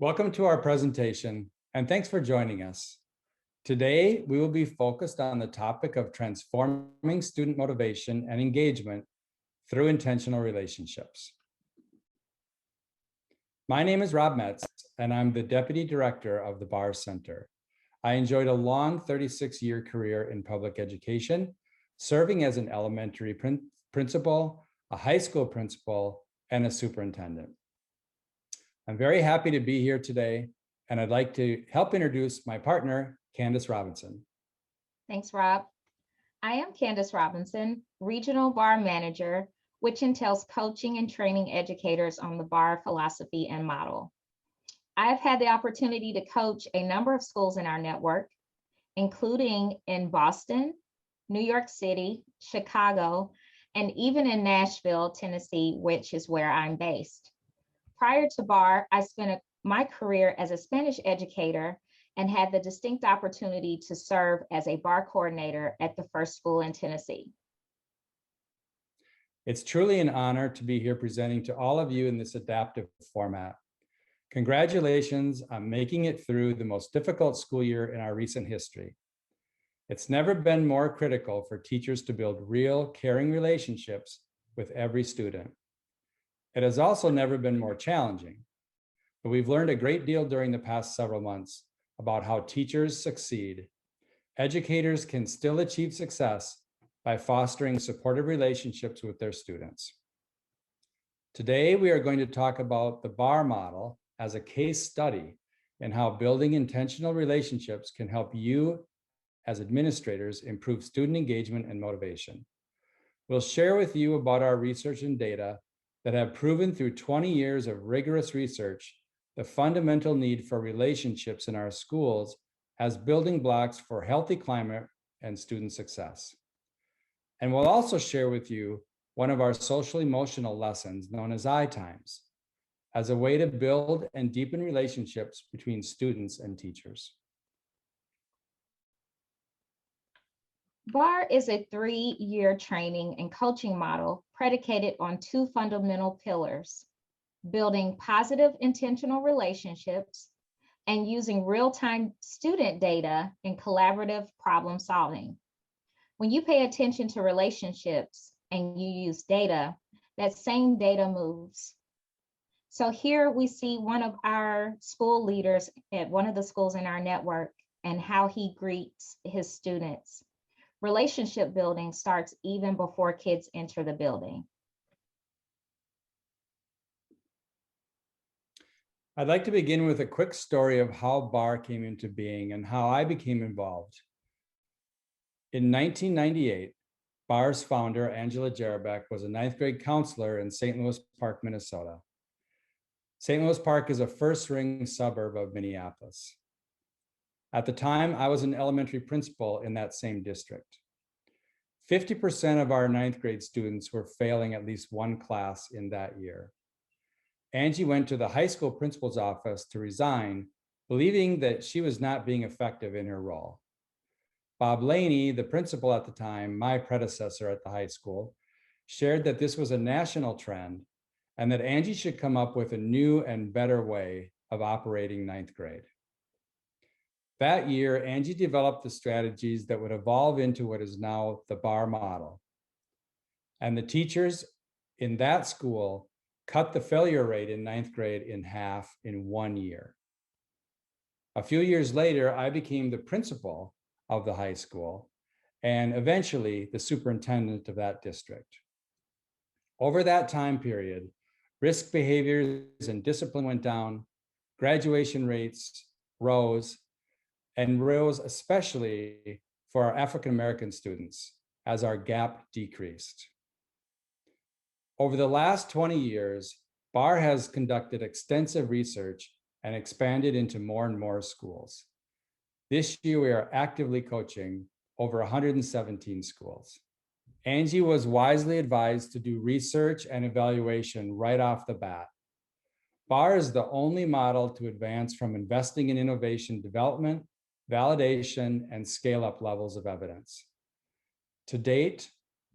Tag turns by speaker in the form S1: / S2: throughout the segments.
S1: Welcome to our presentation, and thanks for joining us. Today, we will be focused on the topic of transforming student motivation and engagement through intentional relationships. My name is Rob Metz, and I'm the Deputy Director of the Barr Center. I enjoyed a long 36-year career in public education, serving as an elementary principal, a high school principal, and a superintendent. I'm very happy to be here today, and I'd like to help introduce my partner, Candace Robinson.
S2: Thanks, Rob. I am Candace Robinson, Regional Barr Manager, which entails coaching and training educators on the Barr philosophy and model. I've had the opportunity to coach a number of schools in our network, including in Boston, New York City, Chicago, and even in Nashville, Tennessee, which is where I'm based. Prior to Barr, I spent my career as a Spanish educator and had the distinct opportunity to serve as a Barr coordinator at the first school in Tennessee.
S1: It's truly an honor to be here presenting to all of you in this adaptive format. Congratulations on making it through the most difficult school year in our recent history. It's never been more critical for teachers to build real, caring relationships with every student. It has also never been more challenging, but we've learned a great deal during the past several months about how teachers succeed. Educators can still achieve success by fostering supportive relationships with their students. Today, we are going to talk about the Barr model as a case study and how building intentional relationships can help you as administrators improve student engagement and motivation. We'll share with you about our research and data that have proven through 20 years of rigorous research the fundamental need for relationships in our schools as building blocks for healthy climate and student success. And we'll also share with you one of our social emotional lessons known as I-Times as a way to build and deepen relationships between students and teachers.
S2: Barr is a 3-year training and coaching model predicated on 2 fundamental pillars: building positive intentional relationships and using real-time student data in collaborative problem solving. When you pay attention to relationships and you use data, that same data moves. So here we see one of our school leaders at one of the schools in our network and how he greets his students. Relationship building starts even before kids enter the building.
S1: I'd like to begin with a quick story of how Barr came into being and how I became involved. In 1998, Barr's founder, Angela Jerebeck, was a 9th grade counselor in St. Louis Park, Minnesota. St. Louis Park is a first-ring suburb of Minneapolis. At the time, I was an elementary principal in that same district. 50% of our 9th grade students were failing at least one class in that year. Angie went to the high school principal's office to resign, believing that she was not being effective in her role. Bob Laney, the principal at the time, my predecessor at the high school, shared that this was a national trend and that Angie should come up with a new and better way of operating 9th grade. That year, Angie developed the strategies that would evolve into what is now the Barr model. And the teachers in that school cut the failure rate in 9th grade in half in 1 year. A few years later, I became the principal of the high school and eventually the superintendent of that district. Over that time period, risk behaviors and discipline went down, graduation rates rose, and rose especially for our African-American students as our gap decreased. Over the last 20 years, Barr has conducted extensive research and expanded into more and more schools. This year, we are actively coaching over 117 schools. Angie was wisely advised to do research and evaluation right off the bat. Barr is the only model to advance from investing in innovation development, validation, and scale-up levels of evidence. To date,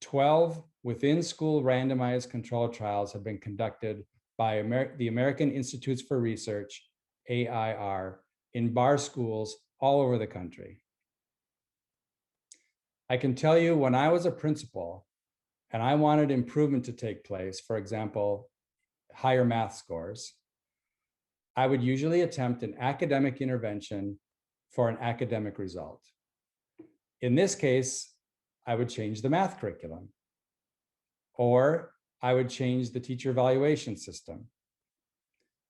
S1: 12 within-school randomized control trials have been conducted by the American Institutes for Research, AIR in bar schools all over the country. I can tell you when I was a principal and I wanted improvement to take place, for example, higher math scores, I would usually attempt an academic intervention for an academic result. In this case, I would change the math curriculum, or I would change the teacher evaluation system.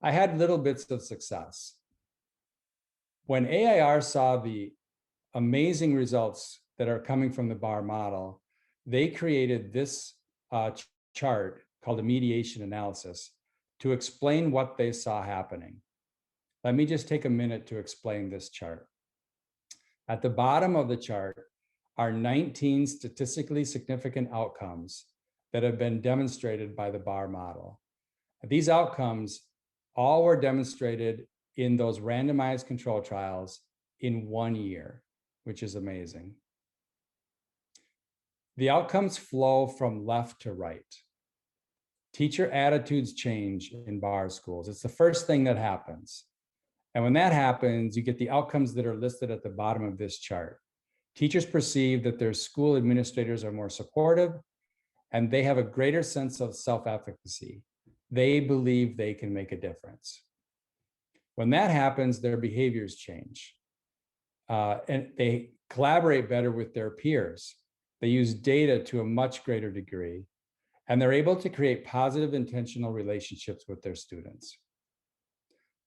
S1: I had little bits of success. When AIR saw the amazing results that are coming from the bar model, they created this chart called a mediation analysis to explain what they saw happening. Let me just take a minute to explain this chart. At the bottom of the chart are 19 statistically significant outcomes that have been demonstrated by the bar model. These outcomes all were demonstrated in those randomized control trials in 1 year, which is amazing. The outcomes flow from left to right. Teacher attitudes change in bar schools. It's the first thing that happens. And when that happens, you get the outcomes that are listed at the bottom of this chart. Teachers perceive that their school administrators are more supportive, and they have a greater sense of self-efficacy. They believe they can make a difference. When that happens, their behaviors change. And they collaborate better with their peers. They use data to a much greater degree, and they're able to create positive, intentional relationships with their students.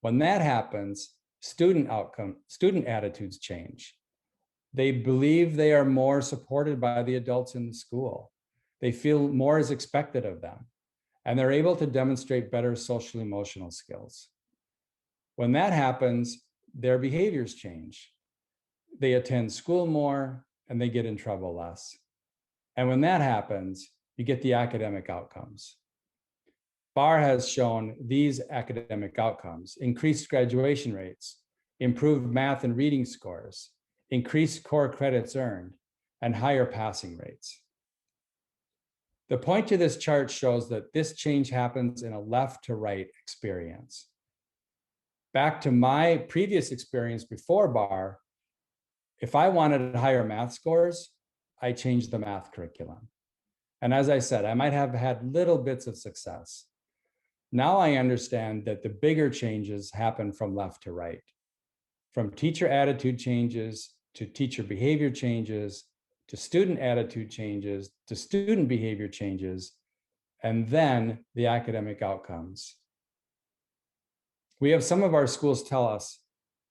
S1: When that happens, student attitudes change. They believe they are more supported by the adults in the school. They feel more is expected of them, and they're able to demonstrate better social emotional skills. When that happens, their behaviors change. They attend school more and they get in trouble less. And when that happens, you get the academic outcomes. BAR has shown these academic outcomes: increased graduation rates, improved math and reading scores, increased core credits earned, and higher passing rates. The point to this chart shows that this change happens in a left to right experience. Back to my previous experience before BAR, if I wanted higher math scores, I changed the math curriculum. And as I said, I might have had little bits of success. Now I understand that the bigger changes happen from left to right, from teacher attitude changes to teacher behavior changes, to student attitude changes, to student behavior changes, and then the academic outcomes. We have some of our schools tell us,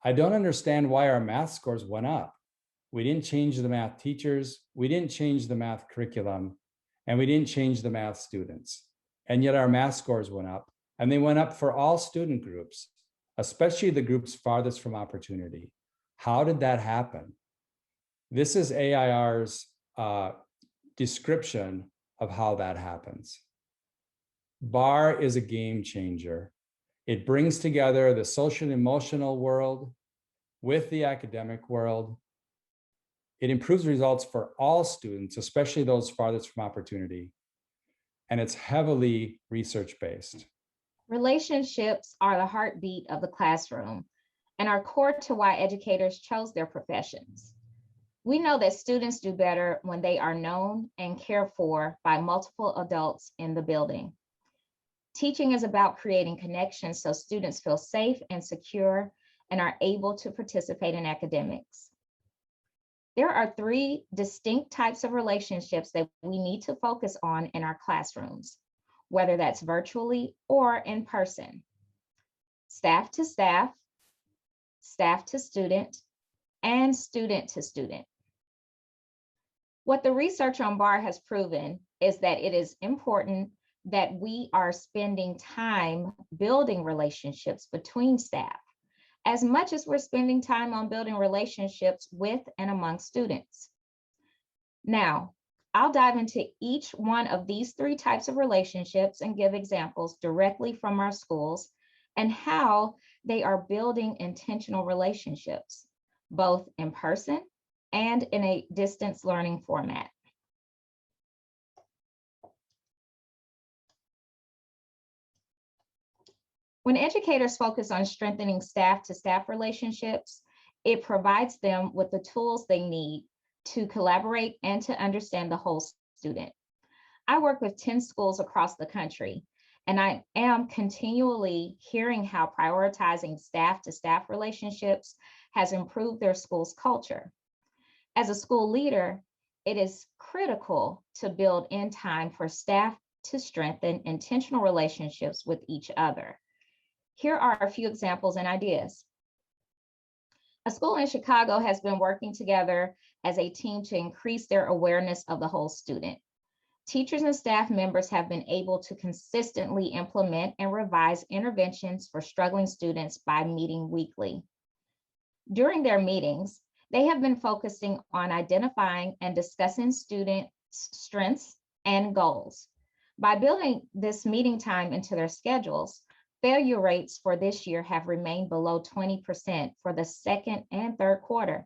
S1: I don't understand why our math scores went up. We didn't change the math teachers, we didn't change the math curriculum, and we didn't change the math students. And yet our math scores went up, and they went up for all student groups, especially the groups farthest from opportunity. How did that happen? This is AIR's description of how that happens. BAR is a game changer. It brings together the social and emotional world with the academic world. It improves results for all students, especially those farthest from opportunity. And it's heavily research-based.
S2: Relationships are the heartbeat of the classroom and are core to why educators chose their professions. We know that students do better when they are known and cared for by multiple adults in the building. Teaching is about creating connections so students feel safe and secure and are able to participate in academics. There are 3 distinct types of relationships that we need to focus on in our classrooms, whether that's virtually or in person: staff to staff, staff to student, and student to student. What the research on BAR has proven is that it is important that we are spending time building relationships between staff, as much as we're spending time on building relationships with and among students. Now, I'll dive into each one of these 3 types of relationships and give examples directly from our schools and how they are building intentional relationships, both in person and in a distance learning format. When educators focus on strengthening staff-to-staff relationships, it provides them with the tools they need to collaborate and to understand the whole student. I work with 10 schools across the country, and I am continually hearing how prioritizing staff-to-staff relationships has improved their school's culture. As a school leader, it is critical to build in time for staff to strengthen intentional relationships with each other. Here are a few examples and ideas. A school in Chicago has been working together as a team to increase their awareness of the whole student. Teachers and staff members have been able to consistently implement and revise interventions for struggling students by meeting weekly. During their meetings, they have been focusing on identifying and discussing student strengths and goals. By building this meeting time into their schedules, failure rates for this year have remained below 20% for the second and third quarter.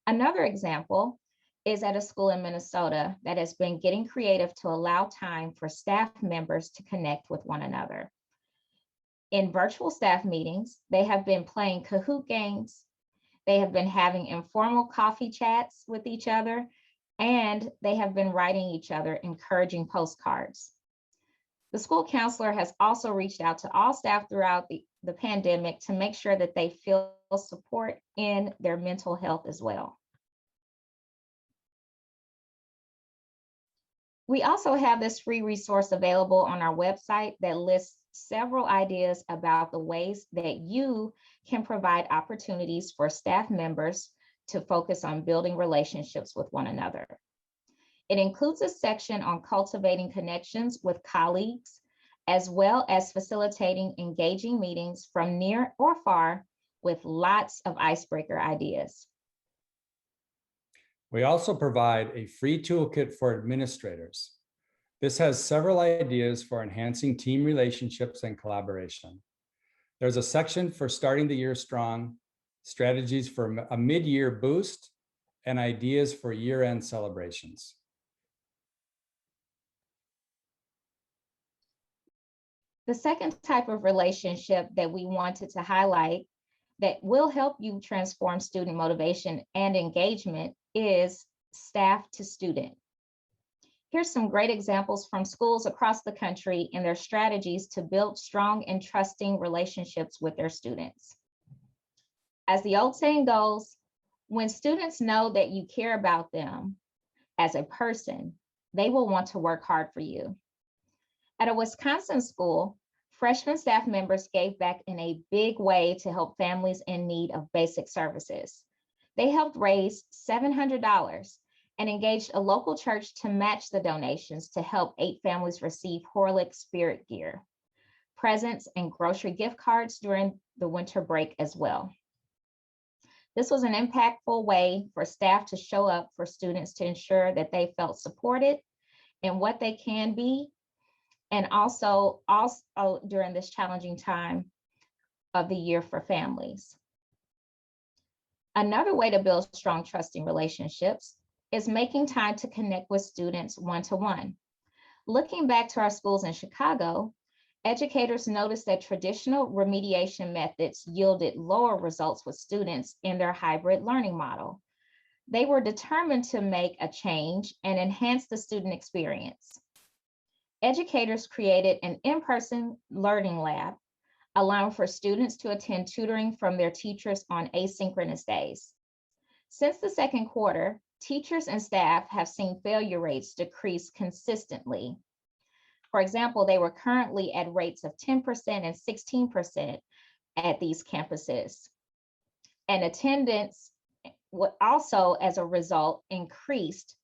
S2: Another example is at a school in Minnesota that has been getting creative to allow time for staff members to connect with one another. In virtual staff meetings, they have been playing Kahoot games. They have been having informal coffee chats with each other, and they have been writing each other encouraging postcards. The school counselor has also reached out to all staff throughout the pandemic to make sure that they feel support in their mental health as well. We also have this free resource available on our website that lists several ideas about the ways that you can provide opportunities for staff members to focus on building relationships with one another. It includes a section on cultivating connections with colleagues, as well as facilitating engaging meetings from near or far with lots of icebreaker ideas.
S1: We also provide a free toolkit for administrators. This has several ideas for enhancing team relationships and collaboration. There's a section for starting the year strong, strategies for a mid-year boost, and ideas for year-end celebrations.
S2: The second type of relationship that we wanted to highlight that will help you transform student motivation and engagement is staff to student. Here's some great examples from schools across the country and their strategies to build strong and trusting relationships with their students. As the old saying goes, when students know that you care about them as a person, they will want to work hard for you. At a Wisconsin school, freshman staff members gave back in a big way to help families in need of basic services. They helped raise $700 and engaged a local church to match the donations to help 8 families receive Horlick Spirit gear, presents, and grocery gift cards during the winter break as well. This was an impactful way for staff to show up for students to ensure that they felt supported in what they can be, and also during this challenging time of the year for families. Another way to build strong, trusting relationships is making time to connect with students one-to-one. Looking back to our schools in Chicago, educators noticed that traditional remediation methods yielded lower results with students in their hybrid learning model. They were determined to make a change and enhance the student experience. Educators created an in-person learning lab, allowing for students to attend tutoring from their teachers on asynchronous days. Since the second quarter, teachers and staff have seen failure rates decrease consistently. For example, they were currently at rates of 10% and 16% at these campuses. And attendance also, as a result, increased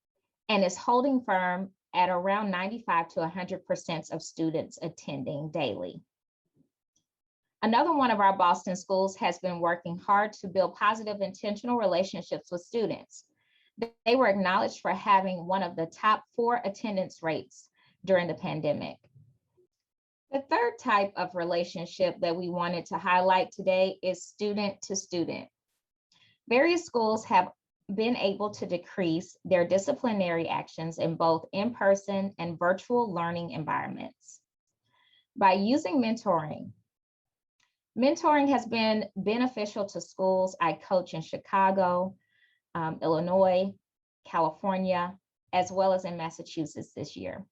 S2: and is holding firm at around 95 to 100% of students attending daily. Another one of our Boston schools has been working hard to build positive, intentional relationships with students. They were acknowledged for having one of the top 4 attendance rates during the pandemic. The third type of relationship that we wanted to highlight today is student to student. Various schools have been able to decrease their disciplinary actions in both in-person and virtual learning environments. By using mentoring, Mentoring has been beneficial to schools I coach in Chicago, Illinois, California, as well as in Massachusetts this year.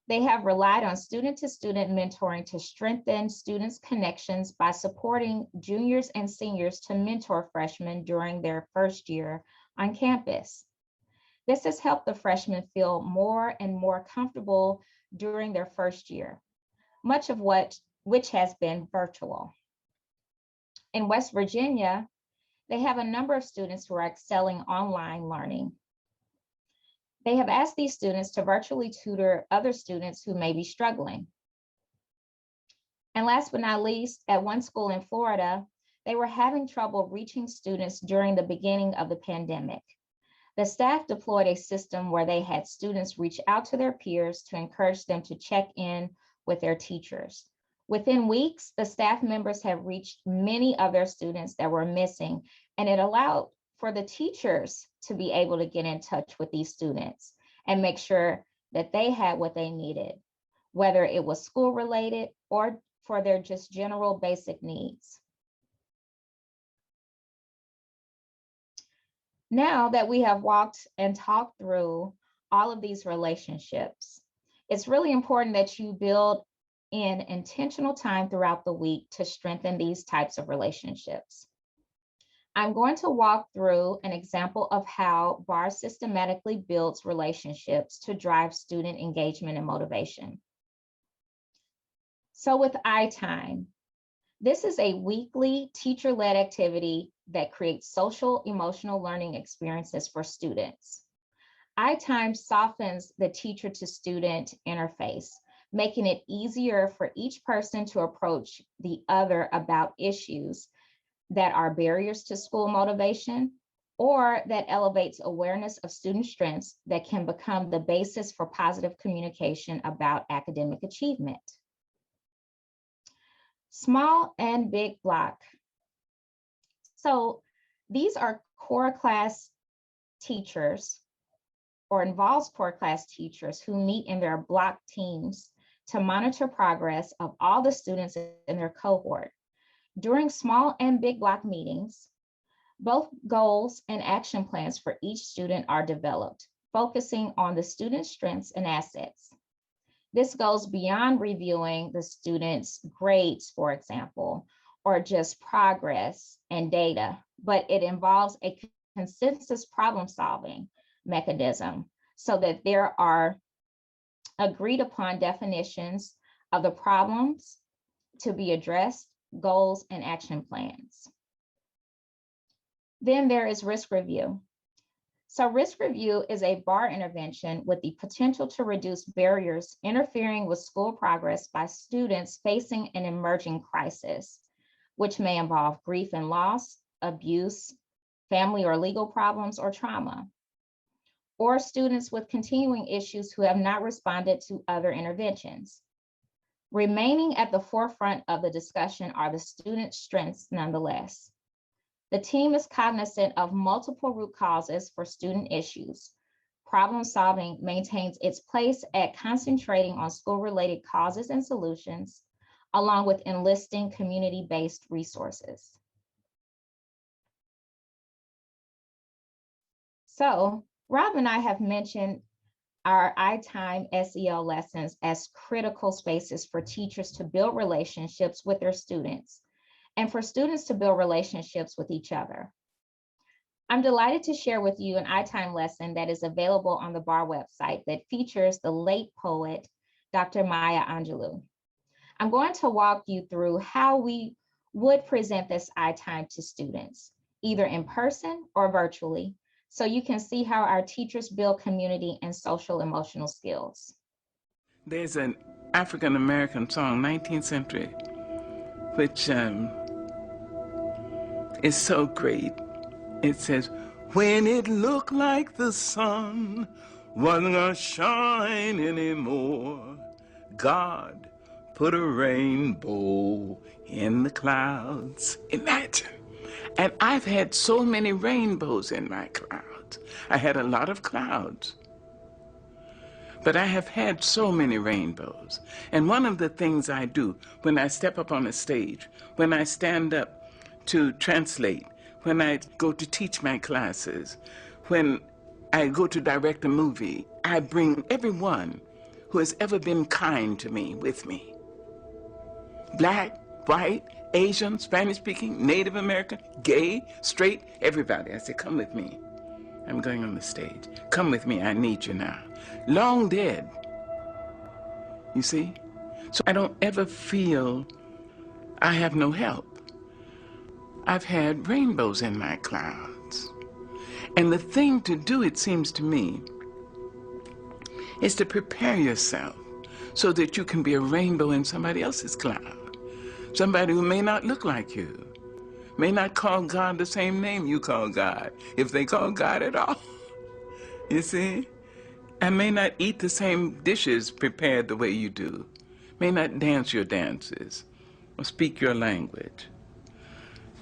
S2: They have relied on student-to-student mentoring to strengthen students' connections by supporting juniors and seniors to mentor freshmen during their first year on campus. This has helped the freshmen feel more and more comfortable during their first year, much of which has been virtual. In West Virginia, they have a number of students who are excelling online learning. They have asked these students to virtually tutor other students who may be struggling. And last but not least, at one school in Florida, they were having trouble reaching students during the beginning of the pandemic. The staff deployed a system where they had students reach out to their peers to encourage them to check in with their teachers. Within weeks, the staff members have reached many of their students that were missing, and it allowed for the teachers to be able to get in touch with these students and make sure that they had what they needed, whether it was school related or for their just general basic needs. Now that we have walked and talked through all of these relationships, it's really important that you build in intentional time throughout the week to strengthen these types of relationships. I'm going to walk through an example of how BARR systematically builds relationships to drive student engagement and motivation. So with iTime, this is a weekly teacher-led activity that creates social emotional learning experiences for students. iTime softens the teacher to student interface, making it easier for each person to approach the other about issues that are barriers to school motivation or that elevates awareness of student strengths that can become the basis for positive communication about academic achievement. Small and big block. So these are core class teachers or involves core class teachers who meet in their block teams to monitor progress of all the students in their cohort. During small and big block meetings, both goals and action plans for each student are developed, focusing on the student's strengths and assets. This goes beyond reviewing the student's grades, for example, or just progress and data, but it involves a consensus problem-solving mechanism so that there are agreed upon definitions of the problems to be addressed, goals, and action plans. Then there is risk review. So risk review is a BARR intervention with the potential to reduce barriers interfering with school progress by students facing an emerging crisis, which may involve grief and loss, abuse, family or legal problems, or trauma, or students with continuing issues who have not responded to other interventions. Remaining at the forefront of the discussion are the students' strengths nonetheless. The team is cognizant of multiple root causes for student issues. Problem solving maintains its place at concentrating on school-related causes and solutions, along with enlisting community-based resources. So Rob and I have mentioned our iTime SEL lessons as critical spaces for teachers to build relationships with their students and for students to build relationships with each other. I'm delighted to share with you an iTime lesson that is available on the BARR website that features the late poet, Dr. Maya Angelou. I'm going to walk you through how we would present this iTime to students, either in person or virtually, so you can see how our teachers build community and social emotional skills.
S3: There's an African-American song, 19th century, which is so great. It says, when it looked like the sun wasn't gonna shine anymore, God put a rainbow in the clouds. Imagine. And I've had so many rainbows in my clouds. I had a lot of clouds. But I have had so many rainbows. And one of the things I do when I step up on a stage, when I stand up to translate, when I go to teach my classes, when I go to direct a movie, I bring everyone who has ever been kind to me with me. Black, white, Asian, Spanish-speaking, Native American, gay, straight, everybody. I say, come with me. I'm going on the stage. Come with me, I need you now. Long dead, you see? So I don't ever feel I have no help. I've had rainbows in my clouds. And the thing to do, it seems to me, is to prepare yourself so that you can be a rainbow in somebody else's cloud. Somebody who may not look like you, may not call God the same name you call God, if they call God at all. You see? And may not eat the same dishes prepared the way you do, may not dance your dances or speak your language,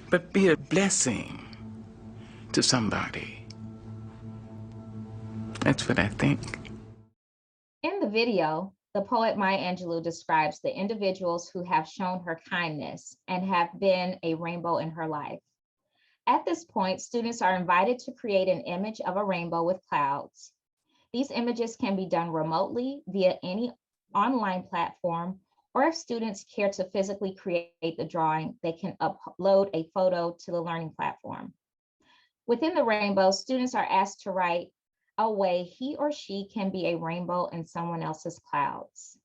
S3: but be a blessing to somebody. That's what I think.
S2: In the video, the poet Maya Angelou describes the individuals who have shown her kindness and have been a rainbow in her life. At this point, students are invited to create an image of a rainbow with clouds. These images can be done remotely via any online platform, or if students care to physically create the drawing, they can upload a photo to the learning platform. Within the rainbow, students are asked to write a way he or she can be a rainbow in someone else's clouds.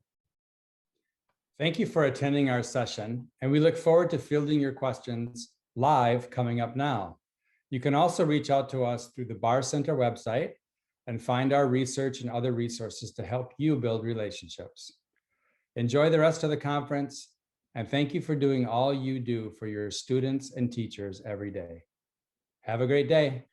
S1: Thank you for attending our session, and we look forward to fielding your questions live coming up now. You can also reach out to us through the Barr Center website and find our research and other resources to help you build relationships. Enjoy the rest of the conference, and thank you for doing all you do for your students and teachers every day. Have a great day.